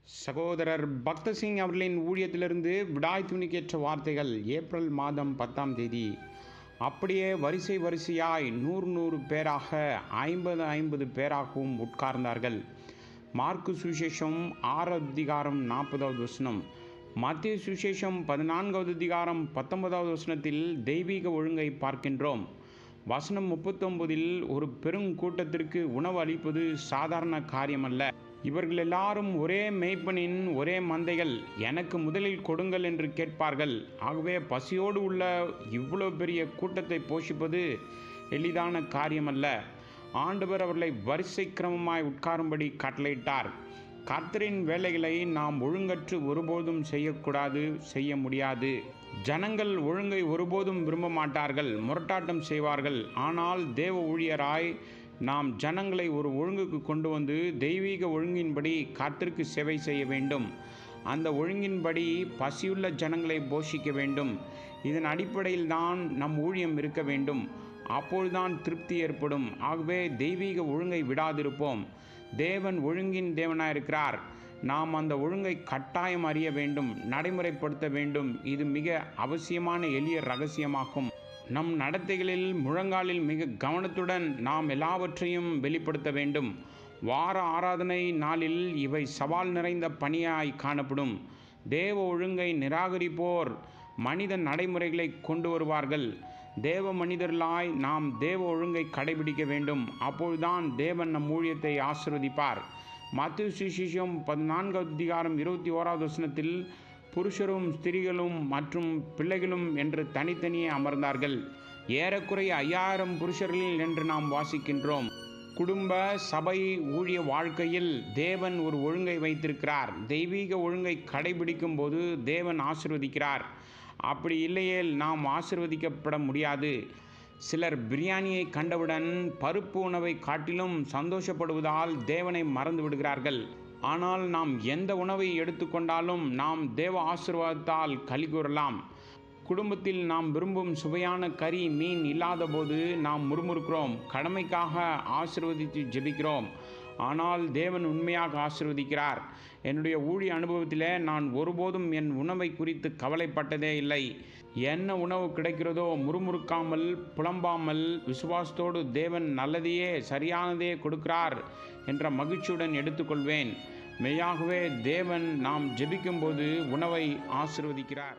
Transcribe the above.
சகோதரர் பக்தர் சிங் அவர்களின் ஊழியத்திலிருந்து விடாய் துணிக்கேற்ற வார்த்தைகள் ஏப்ரல் மாதம் 10ஆம் தேதி. அப்படியே வரிசை வரிசையாய் 100 பேராக 50 பேராகவும் உட்கார்ந்தார்கள். மார்க்கு சுவிசேஷம் 6வது அதிகாரம் 40வது வசனம். மத்திய சுவிசேஷம் 14வது அதிகாரம் 19வது வசனத்தில் தெய்வீக ஒழுங்கை பார்க்கின்றோம். வசனம் 39இல் ஒரு பெருங்கூட்டத்திற்கு உணவு அளிப்பது சாதாரண காரியமல்ல. இவர்கள் எல்லாரும் ஒரே மேய்ப்பனின் ஒரே மந்தைகள், எனக்கு முதலில் கொடுங்கள் என்று கேட்பார்கள். ஆகவே பசியோடு உள்ள இவ்வளோ பெரிய கூட்டத்தை போஷிப்பது எளிதான காரியமல்ல. ஆண்டவர் அவர்களை வரிசை கிரமமாய் உட்காரும்படி கட்டளையிட்டார். கர்த்தரின் வேலைகளை நாம் ஒழுங்கற்று ஒருபோதும் செய்யக்கூடாது, செய்ய முடியாது. ஜனங்கள் ஒழுங்கை ஒருபோதும் விரும்ப மாட்டார்கள், முரட்டாட்டம் செய்வார்கள். ஆனால் தேவ ஊழியராய் நாம் ஜனங்களை ஒரு ஒழுங்குக்கு கொண்டு வந்து தெய்வீக ஒழுங்கின்படி கர்த்தருக்கு சேவை செய்ய வேண்டும். அந்த ஒழுங்கின்படி பசியுள்ள ஜனங்களை போஷிக்க வேண்டும். இதன் அடிப்படையில் தான் நம் ஊழியம் இருக்க வேண்டும். அப்பொழுதுதான் திருப்தி ஏற்படும். ஆகவே தெய்வீக ஒழுங்கை விடாதிருப்போம். தேவன் ஒழுங்கின் தேவனாயிருக்கிறார். நாம் அந்த ஒழுங்கை கட்டாயம் அறிய வேண்டும், நடைமுறைப்படுத்த வேண்டும். இது மிக அவசியமான எளிய ரகசியமாகும். நம் நடத்தைகளில் முழங்காலில் மிக கவனத்துடன் நாம் எல்லாவற்றையும் வெளிப்படுத்த வேண்டும். வார ஆராதனை நாளில் இவை சவால் நிறைந்த பணியாய் காணப்படும். தேவ ஒழுங்கை நிராகரிப்போர் மனித நடைமுறைகளை கொண்டு வருவார்கள். தேவ மனிதர்களாய் நாம் தேவ ஒழுங்கை கடைபிடிக்க வேண்டும். அப்பொழுதுதான் தேவன் நம் ஊழியத்தை ஆசீர்வதிப்பார். மத்திய சுவிசேஷம் 14வது அதிகாரம் 21வது வசனத்தில் புருஷரும் ஸ்திரீகளும் மற்றும் பிள்ளைகளும் என்று தனித்தனியே அமர்ந்தார்கள். ஏறக்குறைய 5000 புருஷர்கள் என்று நாம் வாசிக்கின்றோம். குடும்ப சபை ஊழிய வாழ்க்கையில் தேவன் ஒரு ஒழுங்கை வைத்திருக்கிறார். தெய்வீக ஒழுங்கை கடைபிடிக்கும் போது தேவன் ஆசீர்வதிக்கிறார். அப்படி இல்லையேல் நாம் ஆசீர்வதிக்கப்பட முடியாது. சிலர் பிரியாணியை கண்டவுடன் பருப்பு உணவை காட்டிலும் சந்தோஷப்படுவதால் தேவனை மறந்து விடுகிறார்கள். ஆனால் நாம் எந்த உணவை எடுத்துக்கொண்டாலும் நாம் தேவ ஆசீர்வாதத்தால் களி கூறலாம். குடும்பத்தில் நாம் விரும்பும் சுவையான கறி மீன் இல்லாத போது நாம் முறுமுறுக்கிறோம், கடமைக்காக ஆசீர்வதித்து ஜெபிக்கிறோம். ஆனால் தேவன் உண்மையாக ஆசீர்வதிக்கிறார். என்னுடைய ஊழிய அனுபவத்தில் நான் ஒருபோதும் என் உணவை குறித்து கவலைப்பட்டதே இல்லை. என்ன உணவு கிடைக்கிறதோ முறுமுறுக்காமல் புலம்பாமல் விசுவாசத்தோடு தேவன் நல்லதையே சரியானதே கொடுக்கிறார் என்ற மகிழ்ச்சியுடன் எடுத்துக்கொள்வேன். மெய்யாகவே தேவன் நாம் ஜெபிக்கும்போது உணவை ஆசீர்வதிக்கிறார்.